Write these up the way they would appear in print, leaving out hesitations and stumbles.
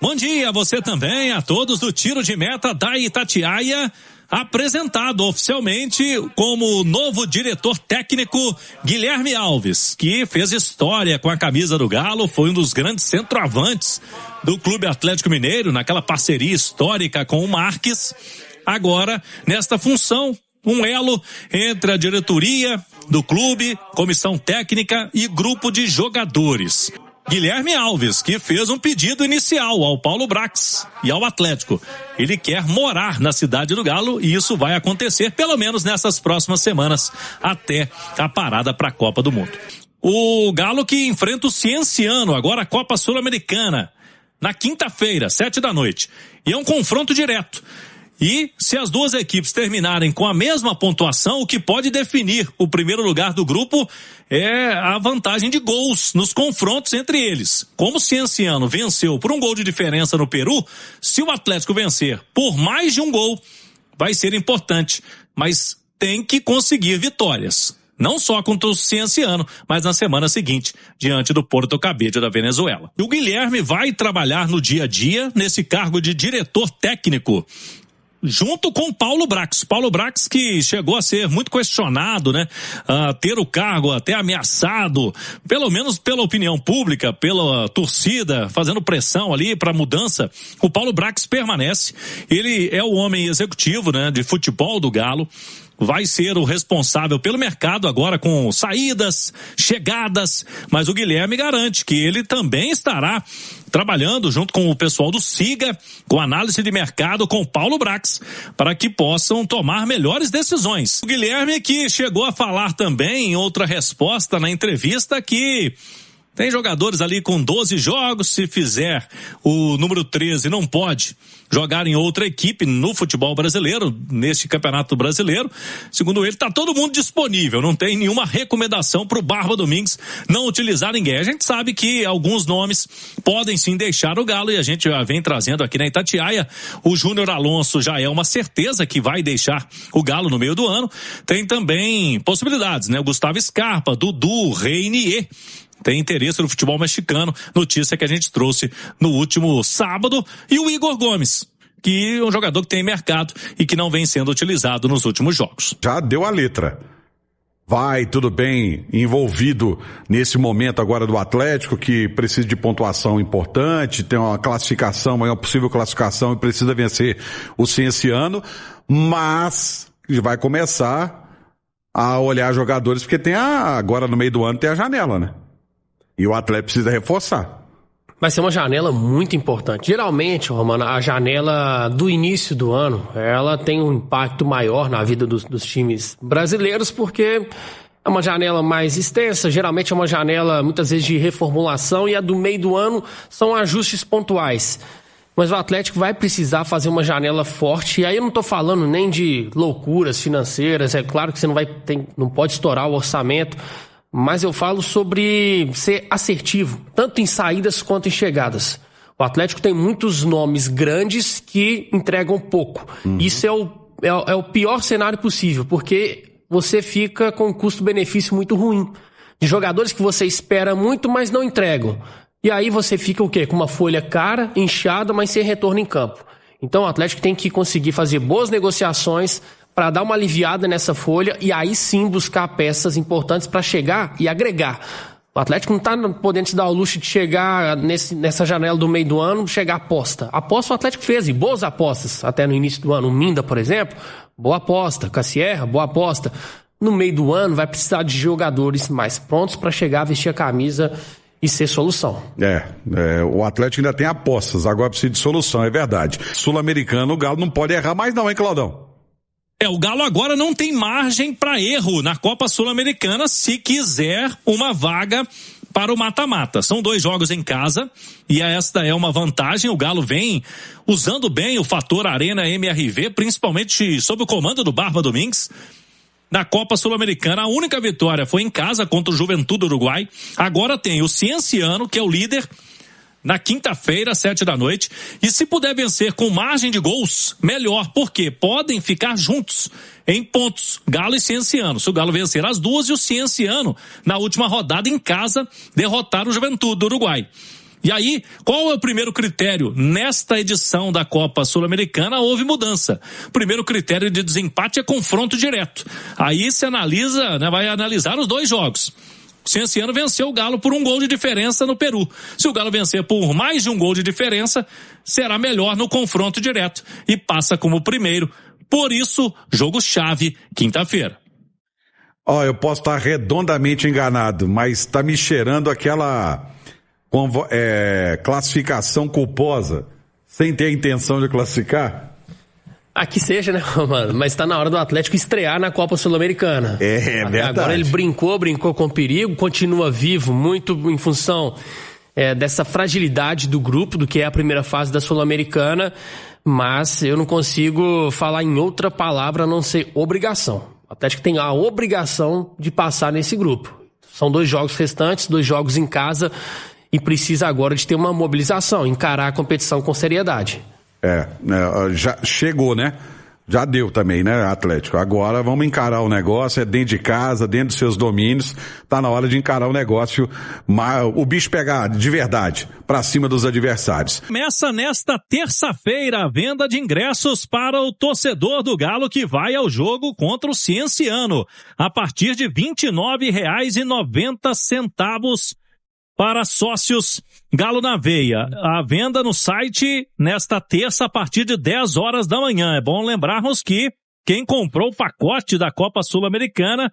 Bom dia a você também, a todos do Tiro de Meta da Itatiaia, apresentado oficialmente como novo diretor técnico Guilherme Alves, que fez história com a camisa do Galo, foi um dos grandes centroavantes do Clube Atlético Mineiro, naquela parceria histórica com o Marques. Agora, nesta função, um elo entre a diretoria do clube, comissão técnica e grupo de jogadores. Guilherme Alves, que fez um pedido inicial ao Paulo Brax e ao Atlético. Ele quer morar na cidade do Galo e isso vai acontecer pelo menos nessas próximas semanas, até a parada para a Copa do Mundo. O Galo que enfrenta o Cienciano, agora a Copa Sul-Americana, na quinta-feira, 19h. E é um confronto direto. E se as duas equipes terminarem com a mesma pontuação, o que pode definir o primeiro lugar do grupo é a vantagem de gols nos confrontos entre eles. Como o Cienciano venceu por um gol de diferença no Peru, se o Atlético vencer por mais de um gol, vai ser importante, mas tem que conseguir vitórias. Não só contra o Cienciano, mas na semana seguinte, diante do Porto Cabedelo da Venezuela. E o Guilherme vai trabalhar no dia a dia, nesse cargo de diretor técnico, junto com Paulo Brax. Paulo Brax que chegou a ser muito questionado, né? Ter o cargo até ameaçado, pelo menos pela opinião pública, pela torcida, fazendo pressão ali para mudança. O Paulo Brax permanece. Ele é o homem executivo, né? De futebol do Galo. Vai ser o responsável pelo mercado agora com saídas, chegadas, mas o Guilherme garante que ele também estará trabalhando junto com o pessoal do SIGA, com análise de mercado, com o Paulo Brax, para que possam tomar melhores decisões. O Guilherme que chegou a falar também em outra resposta na entrevista que tem jogadores ali com 12 jogos, se fizer o número 13 não pode jogar em outra equipe no futebol brasileiro, neste campeonato brasileiro. Segundo ele, tá todo mundo disponível, não tem nenhuma recomendação pro Barba Domingues não utilizar ninguém. A gente sabe que alguns nomes podem sim deixar o Galo e a gente já vem trazendo aqui na Itatiaia. O Júnior Alonso já é uma certeza que vai deixar o Galo no meio do ano. Tem também possibilidades, né? O Gustavo Scarpa, Dudu, Reinier tem interesse no futebol mexicano, notícia que a gente trouxe no último sábado, e o Igor Gomes, que é um jogador que tem mercado e que não vem sendo utilizado nos últimos jogos. Já deu a letra. Vai, tudo bem, envolvido nesse momento agora do Atlético, que precisa de pontuação importante, tem uma classificação, uma possível classificação e precisa vencer o Cienciano, mas vai começar a olhar jogadores, porque tem agora no meio do ano tem a janela, né? E o Atlético precisa reforçar. Vai ser uma janela muito importante. Geralmente, Romano, a janela do início do ano, ela tem um impacto maior na vida dos times brasileiros, porque é uma janela mais extensa, geralmente é uma janela muitas vezes de reformulação, e a do meio do ano são ajustes pontuais. Mas o Atlético vai precisar fazer uma janela forte, e aí eu não estou falando nem de loucuras financeiras, é claro que você não pode estourar o orçamento, mas eu falo sobre ser assertivo, tanto em saídas quanto em chegadas. O Atlético tem muitos nomes grandes que entregam pouco. Isso é o pior cenário possível, porque você fica com um custo-benefício muito ruim. De jogadores que você espera muito, mas não entregam. E aí você fica o quê? Com uma folha cara, inchada, mas sem retorno em campo. Então o Atlético tem que conseguir fazer boas negociações para dar uma aliviada nessa folha e aí sim buscar peças importantes para chegar e agregar. O Atlético não está podendo se dar o luxo de chegar nessa janela do meio do ano, chegar aposta. Aposta o Atlético fez, e boas apostas até no início do ano. O Minda, por exemplo, boa aposta. Cassierra, boa aposta. No meio do ano vai precisar de jogadores mais prontos para chegar, vestir a camisa e ser solução. O Atlético ainda tem apostas, agora precisa de solução, é verdade. Sul-Americano, o Galo não pode errar mais não, hein, Claudão? O Galo agora não tem margem para erro na Copa Sul-Americana se quiser uma vaga para o mata-mata. São 2 jogos em casa e esta é uma vantagem. O Galo vem usando bem o fator Arena MRV, principalmente sob o comando do Barba Domingues. Na Copa Sul-Americana, a única vitória foi em casa contra o Juventude do Uruguai. Agora tem o Cienciano, que é o líder, na quinta-feira, 19h. E se puder vencer com margem de gols, melhor, porque podem ficar juntos em pontos, Galo e Cienciano. Se o Galo vencer as duas, e o Cienciano, na última rodada em casa, derrotar o Juventude do Uruguai. E aí, qual é o primeiro critério? Nesta edição da Copa Sul-Americana houve mudança. O primeiro critério de desempate é confronto direto. Aí se analisa, né, vai analisar os 2 jogos. O Cienciano venceu o Galo por 1 gol de diferença no Peru. Se o Galo vencer por mais de 1 gol de diferença, será melhor no confronto direto e passa como primeiro. Por isso, jogo-chave, quinta-feira. Eu posso estar redondamente enganado, mas está me cheirando aquela classificação culposa, sem ter a intenção de classificar. Aqui seja, né, mano? Mas tá na hora do Atlético estrear na Copa Sul-Americana. É verdade. Agora ele brincou com perigo, continua vivo, muito em função dessa fragilidade do grupo, do que é a primeira fase da Sul-Americana, mas eu não consigo falar em outra palavra a não ser obrigação. O Atlético tem a obrigação de passar nesse grupo. São 2 jogos restantes, 2 jogos em casa, e precisa agora de ter uma mobilização, encarar a competição com seriedade. Já chegou, né? Já deu também, né, Atlético? Agora vamos encarar o negócio, é dentro de casa, dentro dos seus domínios, tá na hora de encarar o negócio, o bicho pegar de verdade, pra cima dos adversários. Começa nesta terça-feira a venda de ingressos para o torcedor do Galo que vai ao jogo contra o Cienciano, a partir de R$ 29,90 para sócios Galo na Veia. A venda no site nesta terça a partir de 10 horas da manhã. É bom lembrarmos que quem comprou o pacote da Copa Sul-Americana,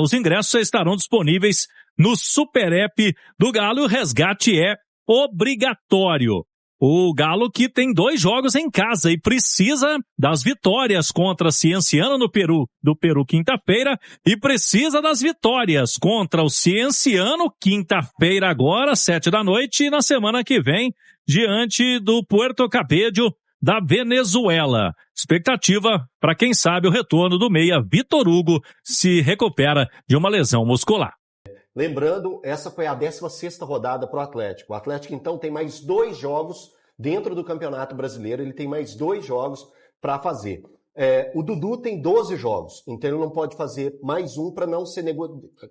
os ingressos estarão disponíveis no Super App do Galo e o resgate é obrigatório. O Galo que tem 2 jogos em casa e precisa das vitórias contra Cienciano do Peru quinta-feira e precisa das vitórias contra o Cienciano quinta-feira agora, 19h, e na semana que vem, diante do Puerto Cabello da Venezuela. Expectativa para quem sabe o retorno do meia Vitor Hugo se recupera de uma lesão muscular. Lembrando, essa foi a 16ª rodada para o Atlético. O Atlético, então, tem mais 2 jogos dentro do Campeonato Brasileiro. Ele tem mais 2 jogos para fazer. O Dudu tem 12 jogos, então ele não pode fazer mais um para não ser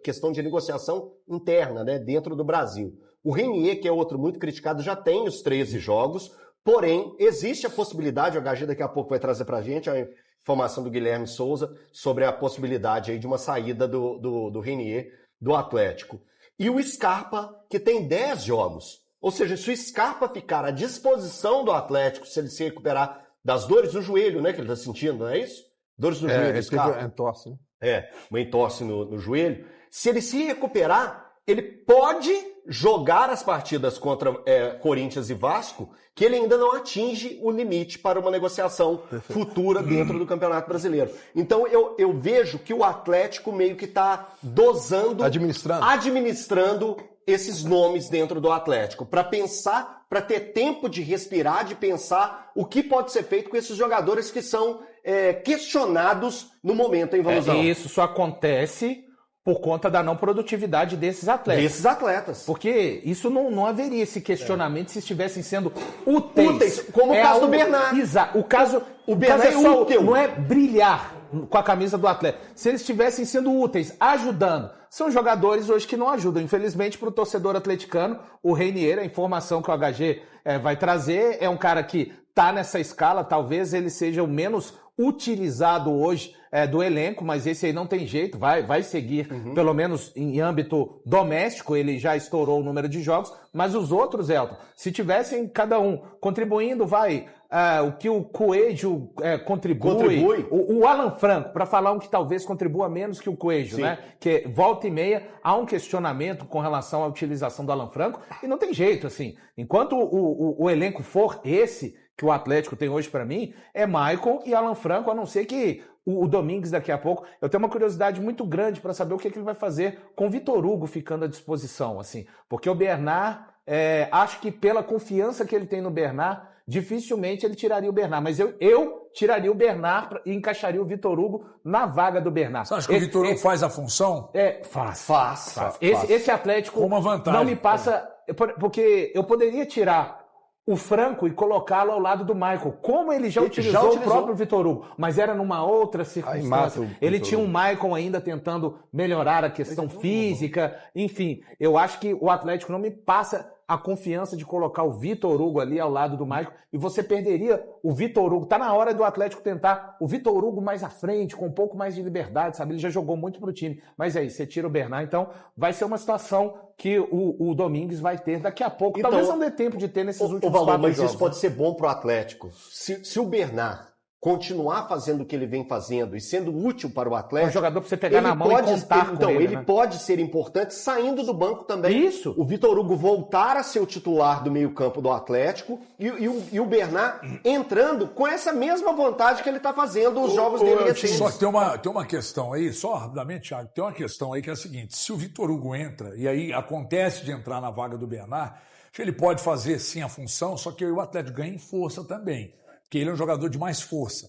questão de negociação interna, né, dentro do Brasil. O Renier, que é outro muito criticado, já tem os 13 jogos, porém, existe a possibilidade, o HG daqui a pouco vai trazer para a gente a informação do Guilherme Souza sobre a possibilidade aí de uma saída do Renier do Atlético. E o Scarpa, que tem 10 jogos. Ou seja, se o Scarpa ficar à disposição do Atlético, se ele se recuperar das dores no joelho, né, que ele está sentindo, não é isso? Dores no joelho do Scarpa. Uma entorse, né? Uma entorse no joelho. Se ele se recuperar, ele pode jogar as partidas contra Corinthians e Vasco, que ele ainda não atinge o limite para uma negociação futura dentro do Campeonato Brasileiro. Então eu vejo que o Atlético meio que está dosando, administrando esses nomes dentro do Atlético, para pensar, para ter tempo de respirar, de pensar o que pode ser feito com esses jogadores que são questionados no momento, hein, Vamuzão? Isso só acontece por conta da não produtividade desses atletas. Porque isso não haveria esse questionamento se estivessem sendo úteis. Como o caso do Bernard. Exato. O Bernard é útil. Não é brilhar com a camisa do atleta. Se eles estivessem sendo úteis, ajudando. São jogadores hoje que não ajudam. Infelizmente, para o torcedor atleticano, o Renier, a informação que o HG vai trazer, é um cara que está nessa escala. Talvez ele seja o menos utilizado hoje do elenco, mas esse aí não tem jeito, vai seguir, pelo menos em âmbito doméstico, ele já estourou o número de jogos, mas os outros, Elton, se tivessem cada um contribuindo, o que o Coelho contribui. O Alan Franco, para falar um que talvez contribua menos que o Coelho, né? Que volta e meia há um questionamento com relação à utilização do Alan Franco, e não tem jeito, assim, enquanto o elenco for esse que o Atlético tem hoje para mim, é Maicon e Alan Franco, a não ser que o Domingues daqui a pouco. Eu tenho uma curiosidade muito grande para saber o que ele vai fazer com o Vitor Hugo ficando à disposição, assim, porque o Bernard, acho que pela confiança que ele tem no Bernard, dificilmente ele tiraria o Bernard, mas eu tiraria o Bernard e encaixaria o Vitor Hugo na vaga do Bernard. Você acha que o Vitor Hugo faz a função? Faz. Esse Atlético com uma vantagem, não me passa, porque eu poderia tirar o Franco e colocá-lo ao lado do Michael, como ele já utilizou o próprio Vitor Hugo, mas era numa outra circunstância. Ele tinha um Michael ainda tentando melhorar a questão física, enfim, eu acho que o Atlético não me passa a confiança de colocar o Vitor Hugo ali ao lado do Maicon, e você perderia o Vitor Hugo. Tá na hora do Atlético tentar o Vitor Hugo mais à frente, com um pouco mais de liberdade, sabe? Ele já jogou muito pro time. Mas aí, você tira o Bernard, então vai ser uma situação que o Domingues vai ter daqui a pouco. Então, talvez não dê tempo de ter nesses últimos 4 mas jogos. isso pode ser bom pro Atlético. Se o Bernard continuar fazendo o que ele vem fazendo e sendo útil para o Atlético... É um jogador para você pegar na mão e contar com ele, né? Pode ser importante saindo do banco também. Isso. O Vitor Hugo voltar a ser o titular do meio-campo do Atlético e o Bernard entrando com essa mesma vontade que ele está fazendo os jogos dele recentes. Só que tem uma questão aí, só rapidamente, Thiago, tem uma questão aí que é a seguinte: se o Vitor Hugo entra, e aí acontece de entrar na vaga do Bernard, ele pode fazer sim a função, só que o Atlético ganha em força também. Porque ele é um jogador de mais força.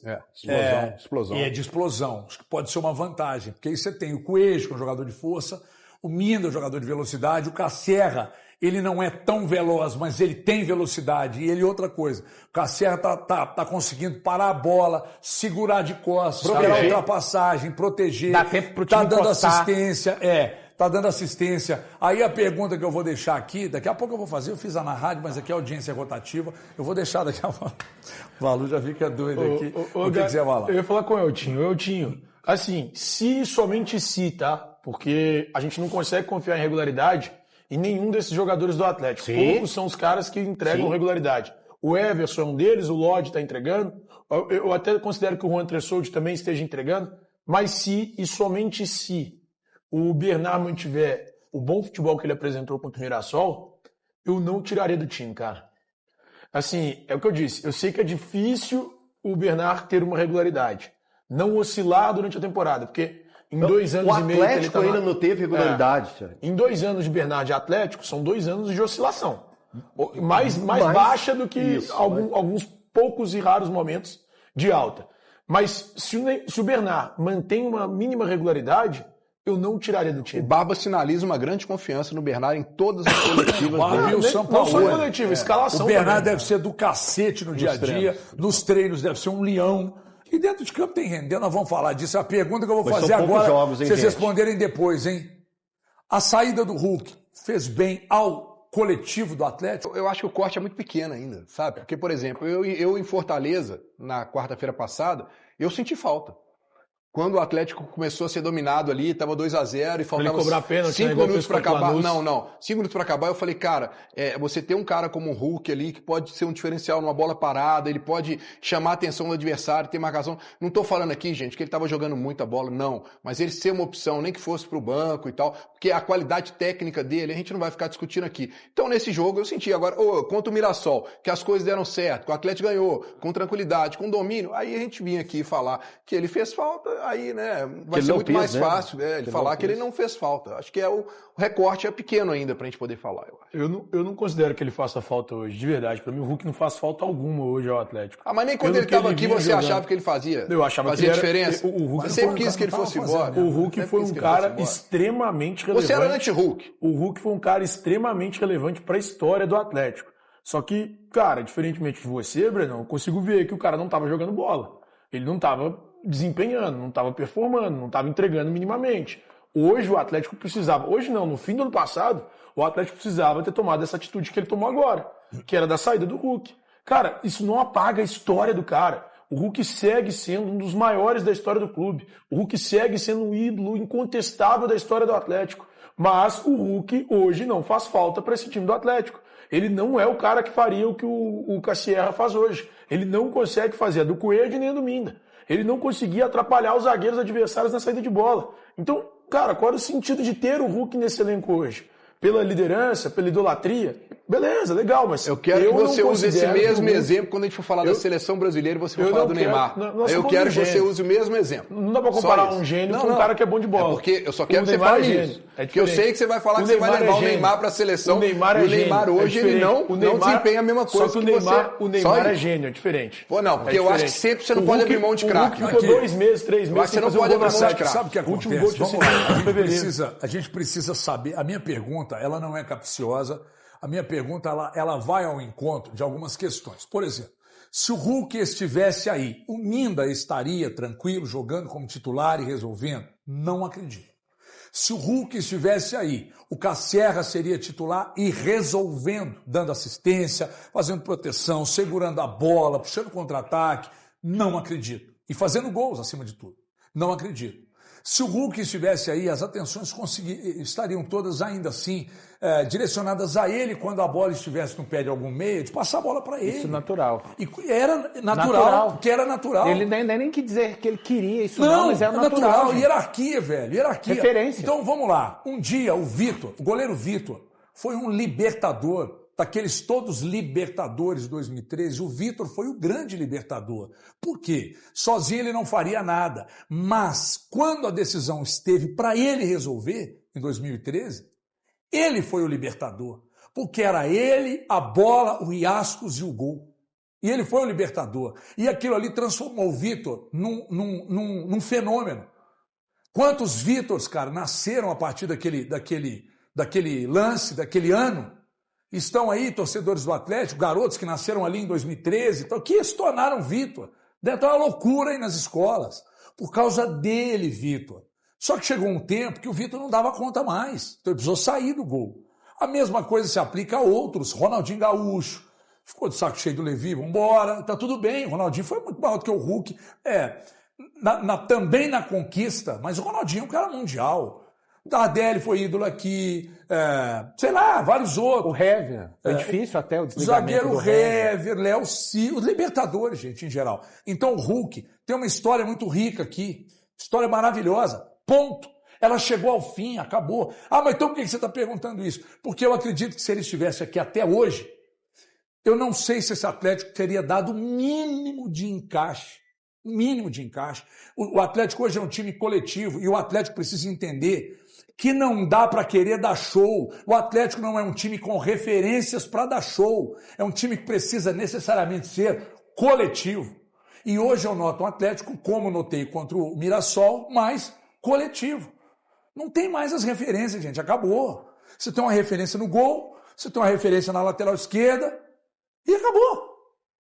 Explosão. E é de explosão. Acho que pode ser uma vantagem. Porque aí você tem o Coelho, que é um jogador de força, o Minda é um jogador de velocidade, o Cacerra, ele não é tão veloz, mas ele tem velocidade. E ele outra coisa. O Cacerra tá conseguindo parar a bola, segurar de costas, esperar a ultrapassagem, proteger. Dá tempo pro time dando encostar. assistência, tá dando assistência. Aí a pergunta que eu vou deixar aqui, daqui a pouco eu vou fazer, eu fiz na rádio, mas aqui a audiência é rotativa, eu vou deixar daqui a pouco. O Valu já fica doido aqui. O que você vai lá? Eu ia falar com o Eltinho, assim, se somente se, tá? Porque a gente não consegue confiar em regularidade em nenhum desses jogadores do Atlético. Poucos são os caras que entregam regularidade. O Everson é um deles, o Lodge está entregando, eu até considero que o Juan Tressoldi também esteja entregando, mas se e somente se o Bernard mantiver o bom futebol que ele apresentou contra o Mirassol, eu não o tiraria do time, cara. Assim, é o que eu disse, eu sei que é difícil o Bernard ter uma regularidade, não oscilar durante a temporada, porque em 2 anos e meio... O Atlético ainda não teve regularidade. Em 2 anos de Bernard de Atlético, são 2 anos de oscilação. Mais baixa do que alguns poucos e raros momentos de alta. Mas se o Bernard mantém uma mínima regularidade, eu não tiraria do time. O Barba sinaliza uma grande confiança no Bernard em todas as coletivas. Não só coletiva, escalação. O Bernard também. deve ser do cacete no dia a dia, nos treinos deve ser um leão. E dentro de campo tem rendendo, nós vamos falar disso. A pergunta que eu vou fazer agora, vocês responderem depois, hein? A saída do Hulk fez bem ao coletivo do Atlético? Eu acho que o corte é muito pequeno ainda, sabe? Porque, por exemplo, eu em Fortaleza, na quarta-feira passada, eu senti falta. Quando o Atlético começou a ser dominado ali, estava 2-0 e faltava 5 minutos para acabar. Não. 5 minutos para acabar, eu falei, cara, você tem um cara como o Hulk ali que pode ser um diferencial numa bola parada, ele pode chamar a atenção do adversário, ter marcação. Não estou falando aqui, gente, que ele estava jogando muita bola, não. Mas ele ser uma opção, nem que fosse para o banco e tal, porque a qualidade técnica dele, a gente não vai ficar discutindo aqui. Então, nesse jogo, eu senti agora, contra o Mirassol, que as coisas deram certo, que o Atlético ganhou, com tranquilidade, com domínio, aí a gente vinha aqui falar que ele fez falta, aí, né, vai ser muito mais fácil ele falar que ele não fez falta. Acho que o recorte é pequeno ainda pra gente poder falar, eu acho. Eu não considero que ele faça falta hoje, de verdade. Pra mim, o Hulk não faz falta alguma hoje ao Atlético. Mas nem quando ele estava aqui você achava que ele fazia? Eu achava fazia que diferença. O Hulk sempre quis que ele fosse embora. O Hulk foi um cara extremamente relevante. Você era anti-Hulk. O Hulk foi um cara extremamente relevante pra história do Atlético. Só que, cara, diferentemente de você, Breno, eu consigo ver que o cara não tava jogando bola. Ele não tava desempenhando, não estava performando, não estava entregando minimamente. Hoje o Atlético precisava, hoje não, no fim do ano passado, o Atlético precisava ter tomado essa atitude que ele tomou agora, que era da saída do Hulk. Cara, isso não apaga a história do cara. O Hulk segue sendo um dos maiores da história do clube. O Hulk segue sendo um ídolo incontestável da história do Atlético. Mas o Hulk hoje não faz falta para esse time do Atlético. Ele não é o cara que faria o que o Cacerra faz hoje. Ele não consegue fazer a do Coelho nem a do Minda. Ele não conseguia atrapalhar os zagueiros adversários na saída de bola. Então, cara, qual era o sentido de ter o Hulk nesse elenco hoje? Pela liderança, pela idolatria? Beleza, legal, mas eu quero que você use esse mesmo exemplo quando a gente for falar da seleção brasileira e você for falar do Neymar. Eu quero que você use o mesmo exemplo. Não dá pra comparar um gênio com um cara que é bom de bola. Porque eu só quero que você fale isso. Porque eu sei que você vai falar que você vai levar o Neymar pra seleção. O Neymar é gênio. E o Neymar hoje ele não desempenha a mesma coisa que você. O Neymar é gênio, é diferente. Pô, não, porque eu acho que sempre você não pode abrir mão de craque. O Hulk ficou 2 meses, 3 meses. Você não pode abrir mão de craque. Sabe o que acontece? Vamos lá. A gente precisa saber. A minha pergunta, ela não é capciosa. A minha pergunta, ela vai ao encontro de algumas questões. Por exemplo, se o Hulk estivesse aí, o Minda estaria tranquilo, jogando como titular e resolvendo? Não acredito. Se o Hulk estivesse aí, o Casserra seria titular e resolvendo, dando assistência, fazendo proteção, segurando a bola, puxando contra-ataque. Não acredito. E fazendo gols acima de tudo. Não acredito. Se o Hulk estivesse aí, as atenções estariam todas ainda assim direcionadas a ele quando a bola estivesse no pé de algum meia, de passar a bola para ele. Isso natural. E era natural, porque era natural. Ele nem quis dizer que ele queria isso não, mas era natural. Hierarquia, velho, hierarquia. Referência. Então vamos lá. Um dia o goleiro Vitor, foi um libertador, daqueles todos libertadores de 2013, o Vitor foi o grande libertador. Por quê? Sozinho ele não faria nada. Mas quando a decisão esteve para ele resolver, em 2013, ele foi o libertador. Porque era ele, a bola, o Iascos e o gol. E ele foi o libertador. E aquilo ali transformou o Vitor num fenômeno. Quantos Vitors, cara, nasceram a partir daquele lance, daquele ano? Estão aí torcedores do Atlético, garotos que nasceram ali em 2013, que se tornaram Vitor. Deve estar uma loucura aí nas escolas. Por causa dele, Vitor. Só que chegou um tempo que o Vitor não dava conta mais. Então ele precisou sair do gol. A mesma coisa se aplica a outros. Ronaldinho Gaúcho. Ficou de saco cheio do Levi, vambora. Tá tudo bem. O Ronaldinho foi muito maior do que o Hulk. Também na conquista, mas o Ronaldinho é um cara mundial. O Tardelli foi ídolo aqui, sei lá, vários outros. O Hever, foi difícil até o desligamento zagueiro Hever, Léo Sil, os Libertadores, gente, em geral. Então o Hulk tem uma história muito rica aqui, história maravilhosa, ponto. Ela chegou ao fim, acabou. Mas então por que você está perguntando isso? Porque eu acredito que se ele estivesse aqui até hoje, eu não sei se esse Atlético teria dado o mínimo de encaixe. O Atlético hoje é um time coletivo e o Atlético precisa entender que não dá para querer dar show. O Atlético não é um time com referências para dar show. É um time que precisa necessariamente ser coletivo. E hoje eu noto um Atlético, como notei contra o Mirassol, mais coletivo. Não tem mais as referências, gente. Acabou. Você tem uma referência no gol, você tem uma referência na lateral esquerda e acabou.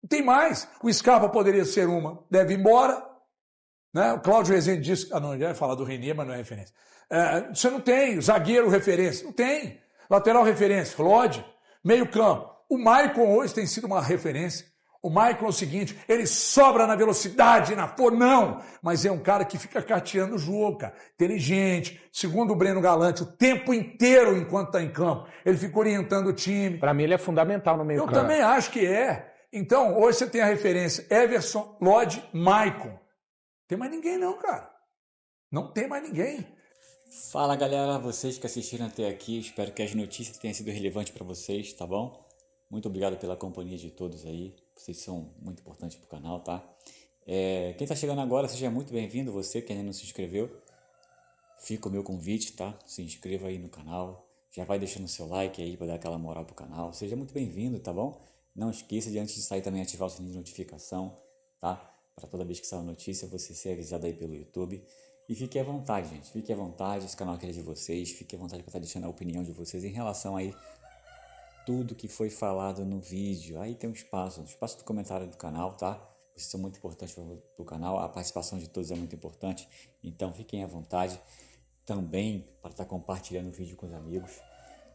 Não tem mais. O Scarpa poderia ser uma. Deve ir embora. Né? O Cláudio Rezende disse... não, ele vai falar do Renier, mas não é referência. Você não tem zagueiro referência. Não tem. Lateral referência. Lodge. Meio campo. O Maicon hoje tem sido uma referência. O Maicon é o seguinte, ele sobra na velocidade, não, mas é um cara que fica carteando o jogo, cara. Inteligente. Segundo o Breno Galante, o tempo inteiro enquanto está em campo, ele fica orientando o time. Para mim ele é fundamental no meio campo. Eu também acho que é. Então, hoje você tem a referência Everson, Lodge, Maicon. Não tem mais ninguém não, cara. Não tem mais ninguém. Fala, galera, vocês que assistiram até aqui, espero que as notícias tenham sido relevantes para vocês, tá bom? Muito obrigado pela companhia de todos aí, vocês são muito importantes pro canal, tá? Quem tá chegando agora, seja muito bem-vindo, você que ainda não se inscreveu, fica o meu convite, tá? Se inscreva aí no canal, já vai deixando o seu like aí para dar aquela moral pro canal, seja muito bem-vindo, tá bom? Não esqueça de antes de sair também ativar o sininho de notificação, tá? Para toda vez que sair uma notícia, você ser avisado aí pelo YouTube. E fique à vontade, gente, fique à vontade, esse canal aqui é de vocês, fique à vontade para estar deixando a opinião de vocês em relação aí tudo que foi falado no vídeo. Aí tem um espaço do comentário do canal, tá? Vocês são muito importantes para o canal, a participação de todos é muito importante, então fiquem à vontade também para estar compartilhando o vídeo com os amigos,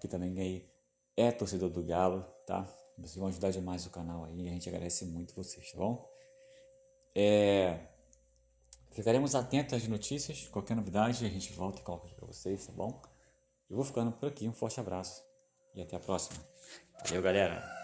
que também aí é torcedor do Galo, tá? Vocês vão ajudar demais o canal aí, a gente agradece muito vocês, tá bom? Ficaremos atentos às notícias, qualquer novidade a gente volta e coloca aqui para vocês, tá bom? Eu vou ficando por aqui, um forte abraço e até a próxima. Valeu, galera!